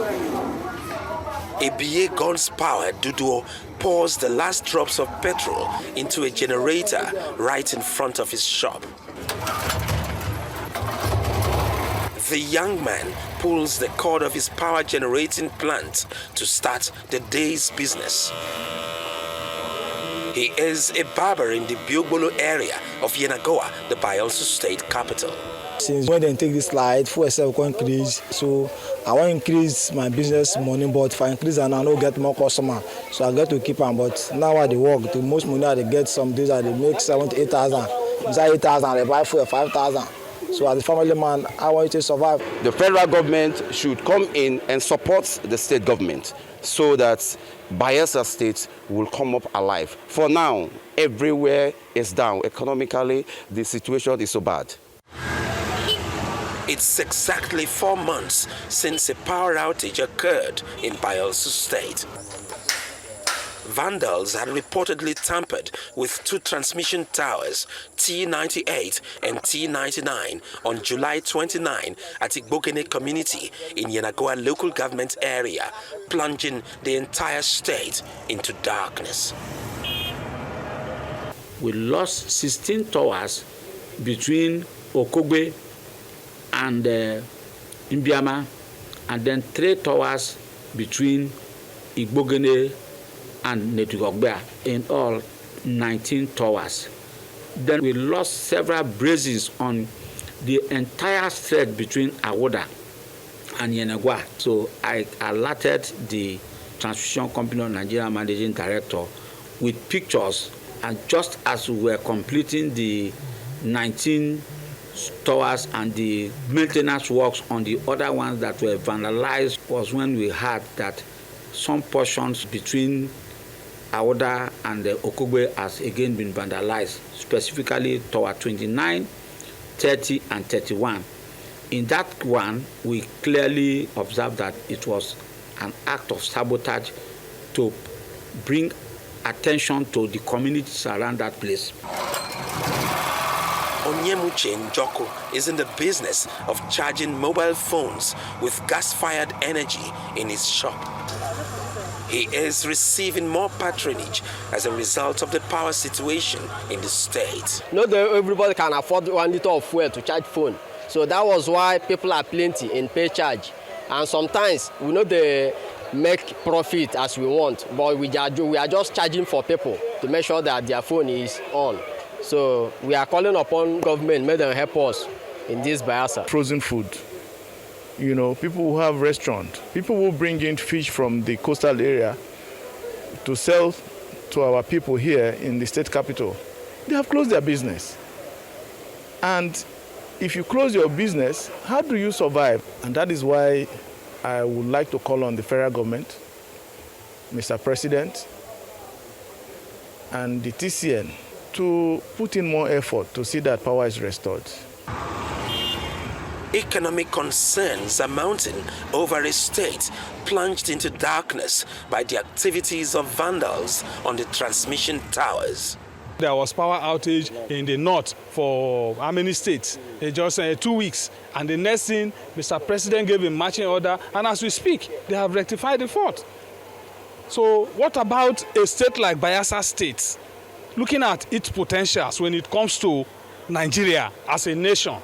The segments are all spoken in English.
A BA guns-powered Duduo pours the last drops of petrol into a generator right in front of his shop. The young man pulls the cord of his power generating plant to start the day's business. He is a barber in the Biogbolo area of Yenagoa, the Bayelsa state capital. Since when they take this light, fuel itself will increase. So I want to increase my business money, but if I increase and I don't get more customer, so I get to keep them. But now I they work, the most money I they get some days I they make 7,000 to 8,000. Inside 8,000, I buy fuel 5,000. So as a family man, I want to survive. The federal government should come in and support the state government so that Bayelsa State will come up alive. For now, everywhere is down. Economically, the situation is so bad. It's exactly 4 months since a power outage occurred in Bayelsa State. Vandals had reportedly tampered with 2 transmission towers, T98 and T99, on July 29 at Igbogene community in Yenagoa local government area, plunging the entire state into darkness. We lost 16 towers between Okogbe and Imbiama, and then 3 towers between Igbogene and Netugogbea, in all 19 towers. Then we lost several braces on the entire thread between Awoda and Yenagoa. So I alerted the Transmission Company of Nigeria Managing Director with pictures, and just as we were completing the 19 towers and the maintenance works on the other ones that were vandalized was when we heard that some portions between Awoda and the Okogbe has again been vandalized, specifically Tower 29, 30, and 31. In that one, we clearly observed that it was an act of sabotage to bring attention to the communities around that place. Onyemuche Njoko is in the business of charging mobile phones with gas-fired energy in his shop. He is receiving more patronage as a result of the power situation in the state. Not everybody can afford 1 liter of fuel to charge phone. So that was why people are plenty in pay charge. And sometimes we know they make profit as we want, but we are just charging for people to make sure that their phone is on. So we are calling upon government, may them help us in this Bayelsa. Frozen food. You know, people who have restaurants, people who bring in fish from the coastal area to sell to our people here in the state capital, they have closed their business. And if you close your business, how do you survive? And that is why I would like to call on the federal government, Mr. President, and the TCN to put in more effort to see that power is restored. Economic concerns are mounting over a state plunged into darkness by the activities of vandals on the transmission towers. There was power outage in the north for how many states? Just 2 weeks. And the next thing, Mr. President gave a marching order, and as we speak, they have rectified the fault. So what about a state like Bayelsa State, looking at its potentials when it comes to Nigeria as a nation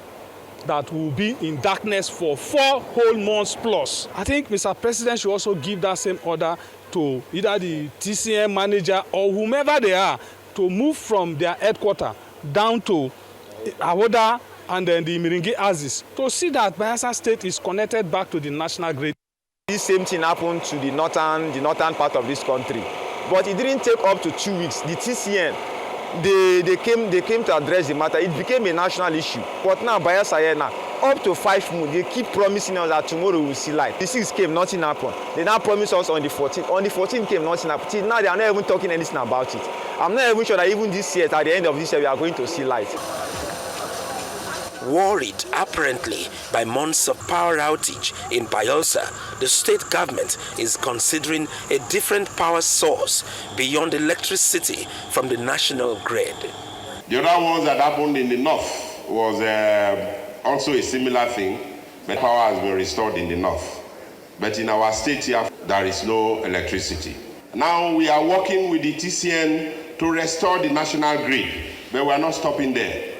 that will be in darkness for 4 whole months plus? I think Mr. President should also give that same order to either the TCM manager or whomever they are to move from their headquarters down to Awoda and then the Miringi Axis to see that Bayelsa State is connected back to the national grid. This same thing happened to the northern part of this country, but it didn't take up to 2 weeks. The TCN, they came to address the matter. It became a national issue. But now Bayelsa here now, up to 5 months, they keep promising us that tomorrow we'll see light. The 6th came, nothing happened. They now promised us on the 14th. On the 14th came, nothing happened. Till now they are not even talking anything about it. I'm not even sure that even this year, at the end of this year, we are going to see light. Worried apparently by months of power outage in Bayelsa, the state government is considering a different power source beyond electricity from the national grid. The other ones that happened in the north was also a similar thing, but power has been restored in the north. But in our state here, there is no electricity. Now we are working with the TCN to restore the national grid, but we are not stopping there.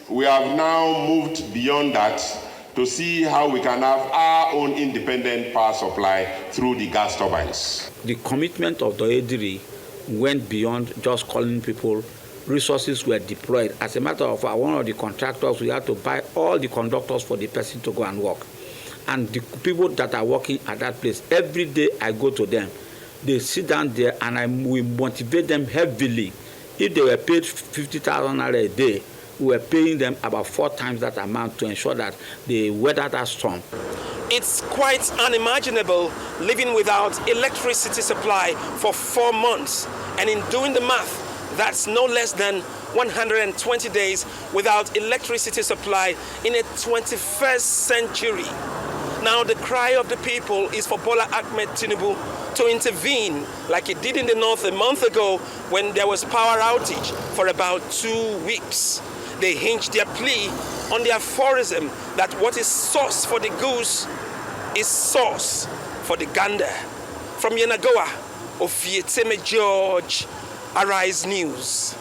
We have now moved beyond that to see how we can have our own independent power supply through the gas turbines. The commitment of the Ediri went beyond just calling people. Resources were deployed. As a matter of fact, one of the contractors, we had to buy all the conductors for the person to go and work. And the people that are working at that place, every day I go to them, they sit down there and we motivate them heavily. If they were paid 50,000 a day, we were paying them about 4 times that amount to ensure that they weather that storm. It's quite unimaginable living without electricity supply for 4 months. And in doing the math, that's no less than 120 days without electricity supply in a 21st century. Now the cry of the people is for Bola Ahmed Tinubu to intervene like he did in the north a month ago when there was power outage for about 2 weeks. They hinged their plea on the aphorism that what is sauce for the goose is sauce for the gander. From Yenagoa, Ofieteme George, Arise News.